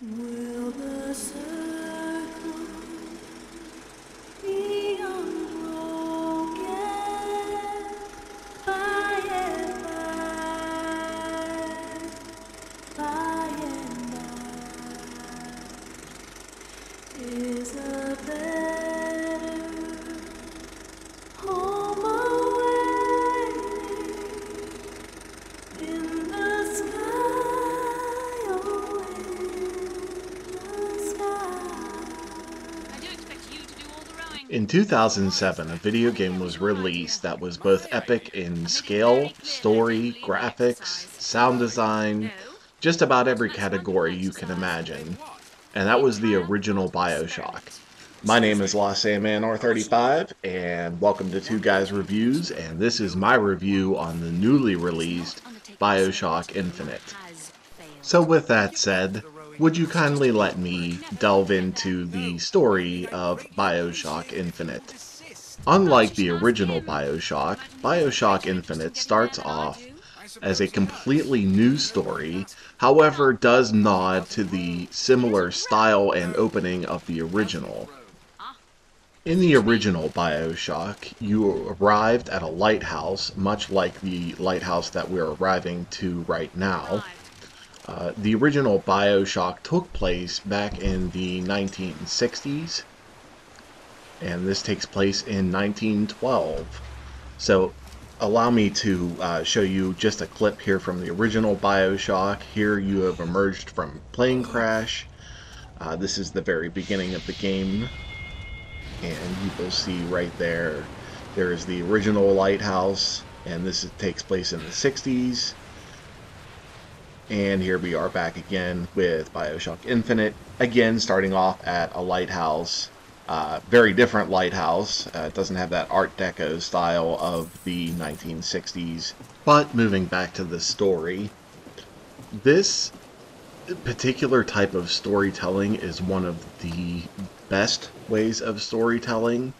Will the circle be unbroken by and by and by? Is a better home awaiting in the sky, oh, in the sky? I do expect you to do all the rowing. In 2007, a video game was released that was both epic in scale, story, graphics, sound design, just about every category you can imagine, and that was the original Bioshock. My name is Lost Sandman R35, and welcome to Two Guys Reviews, and this is my review on the newly released Bioshock Infinite. So with that said, would you kindly let me delve into the story of Bioshock Infinite? Unlike the original Bioshock, Bioshock Infinite starts off as a completely new story, however does nod to the similar style and opening of the original. In the original Bioshock, you arrived at a lighthouse, much like the lighthouse that we're arriving to right now. The original Bioshock took place back in the 1960s, and this takes place in 1912. So allow me to show you just a clip here from the original Bioshock. Here you have emerged from a plane crash. This is the very beginning of the game, and you will see right there, there is the original lighthouse, and this takes place in the 60s. And here we are back again with Bioshock Infinite, again starting off at a lighthouse. Very different lighthouse. It doesn't have that Art Deco style of the 1960s. But moving back to the story, this particular type of storytelling is one of the best ways of storytelling,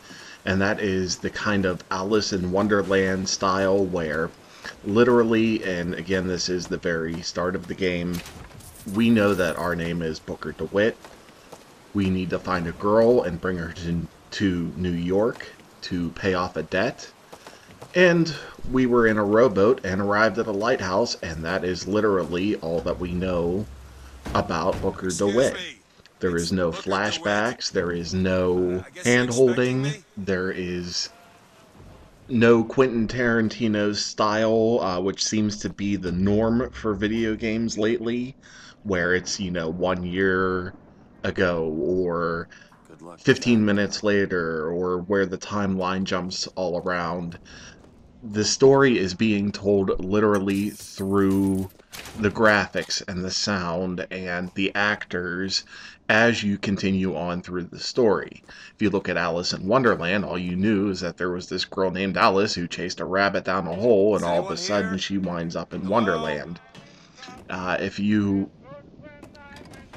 and that is the kind of Alice in Wonderland style where literally, and again this is the very start of the game, we know that our name is Booker DeWitt. We need to find a girl and bring her to New York to pay off a debt. And we were in a rowboat and arrived at a lighthouse, and that is literally all that we know about Booker DeWitt. There is no flashbacks, there is no hand-holding, there is no Quentin Tarantino style, which seems to be the norm for video games lately, where it's, 1 year ago or 15 minutes later, or where the timeline jumps all around. The story is being told literally through the graphics and the sound and the actors as you continue on through the story. If you look at Alice in Wonderland, all you knew is that there was this girl named Alice who chased a rabbit down a hole, and all of a sudden she winds up in Wonderland. If you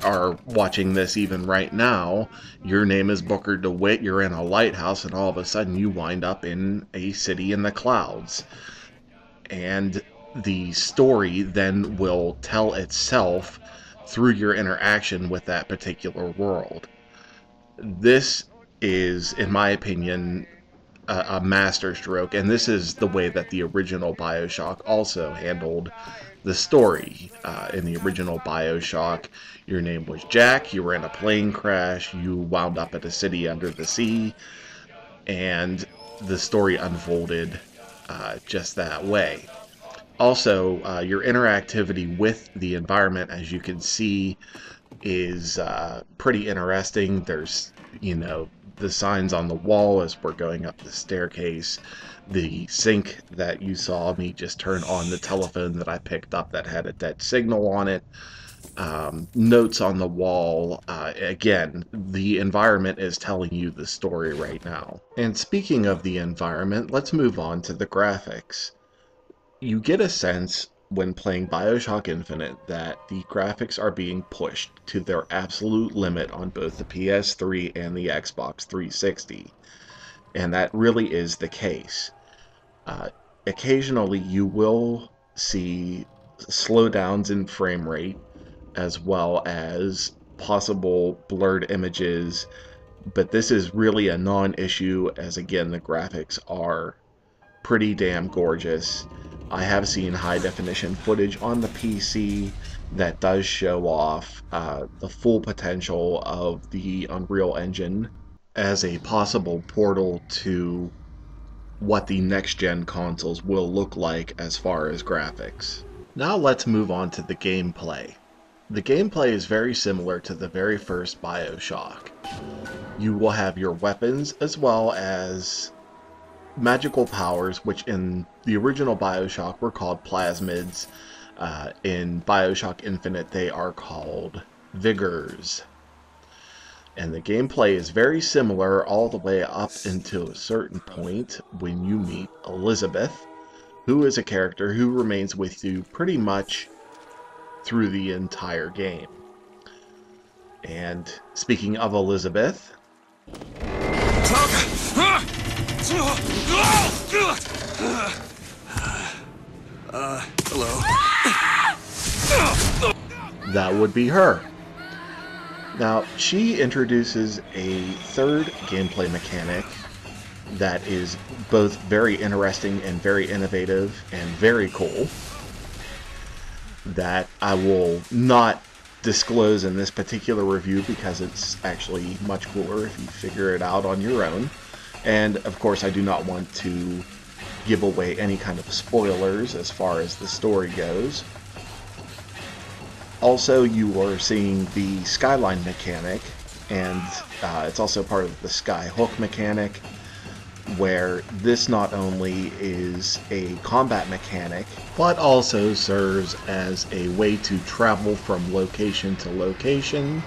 are watching this even right now, your name is Booker DeWitt, you're in a lighthouse, and all of a sudden you wind up in a city in the clouds. And the story then will tell itself through your interaction with that particular world. This is, in my opinion, a masterstroke, and this is the way that the original Bioshock also handled the story. In the original Bioshock, your name was Jack, you were in a plane crash, you wound up at a city under the sea, and the story unfolded just that way. Also, your interactivity with the environment, as you can see, is pretty interesting. There's, the signs on the wall as we're going up the staircase. The sink that you saw me just turn on the telephone that I picked up that had a dead signal on it. Notes on the wall. Again, the environment is telling you the story right now. And speaking of the environment, let's move on to the graphics. You get a sense when playing Bioshock Infinite that the graphics are being pushed to their absolute limit on both the PS3 and the Xbox 360. And that really is the case. Occasionally you will see slowdowns in frame rate, as well as possible blurred images, but this is really a non-issue, as again the graphics are pretty damn gorgeous. I have seen high definition footage on the PC that does show off the full potential of the Unreal Engine as a possible portal to what the next gen consoles will look like as far as graphics. Now let's move on to the gameplay. The gameplay is very similar to the very first Bioshock. You will have your weapons as well as magical powers, which in the original Bioshock were called plasmids. In Bioshock Infinite, they are called vigors. And the gameplay is very similar all the way up until a certain point when you meet Elizabeth, who is a character who remains with you pretty much through the entire game. And speaking of Elizabeth, hello. that would be her. Now, she introduces a third gameplay mechanic that is both very interesting and very innovative and very cool that I will not disclose in this particular review because it's actually much cooler if you figure it out on your own. And of course, I do not want to give away any kind of spoilers as far as the story goes. Also, you are seeing the skyline mechanic, and it's also part of the skyhook mechanic, where this not only is a combat mechanic, but also serves as a way to travel from location to location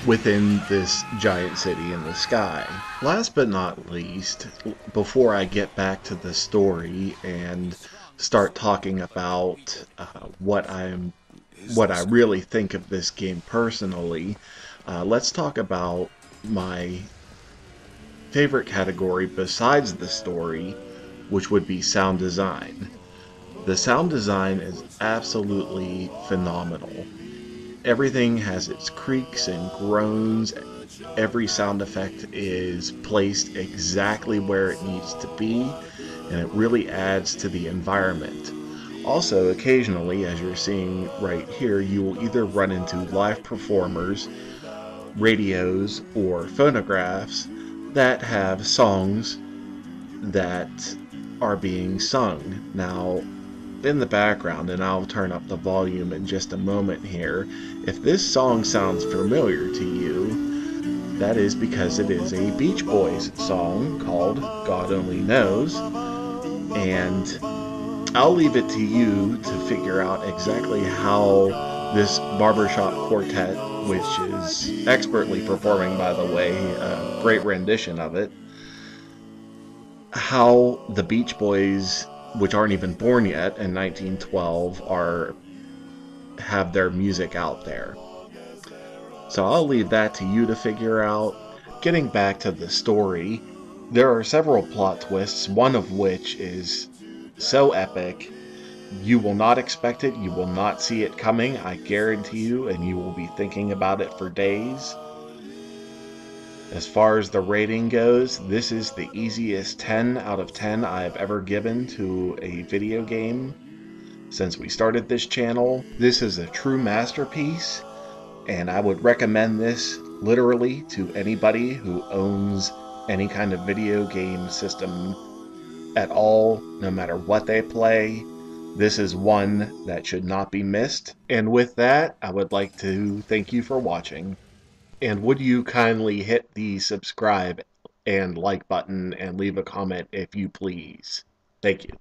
within this giant city in the sky. Last but not least, before I get back to the story and start talking about what I really think of this game personally, let's talk about my favorite category besides the story, which would be sound design. The sound design is absolutely phenomenal. Everything has its creaks and groans. Every sound effect is placed exactly where it needs to be, and it really adds to the environment. Also, occasionally, as you're seeing right here, you will either run into live performers, radios, or phonographs that have songs that are being sung. Now, in the background, and I'll turn up the volume in just a moment here, if this song sounds familiar to you, that is because it is a Beach Boys song called God Only Knows, and I'll leave it to you to figure out exactly how this barbershop quartet, which is expertly performing, by the way, a great rendition of it, how the Beach Boys, which aren't even born yet in 1912, have their music out there. So I'll leave that to you to figure out. Getting back to the story, there are several plot twists, one of which is so epic, you will not expect it, you will not see it coming, I guarantee you, and you will be thinking about it for days. As far as the rating goes, this is the easiest 10 out of 10 I have ever given to a video game since we started this channel. This is a true masterpiece, and I would recommend this literally to anybody who owns any kind of video game system at all, no matter what they play. This is one that should not be missed. And with that, I would like to thank you for watching. And would you kindly hit the subscribe and like button and leave a comment if you please. Thank you.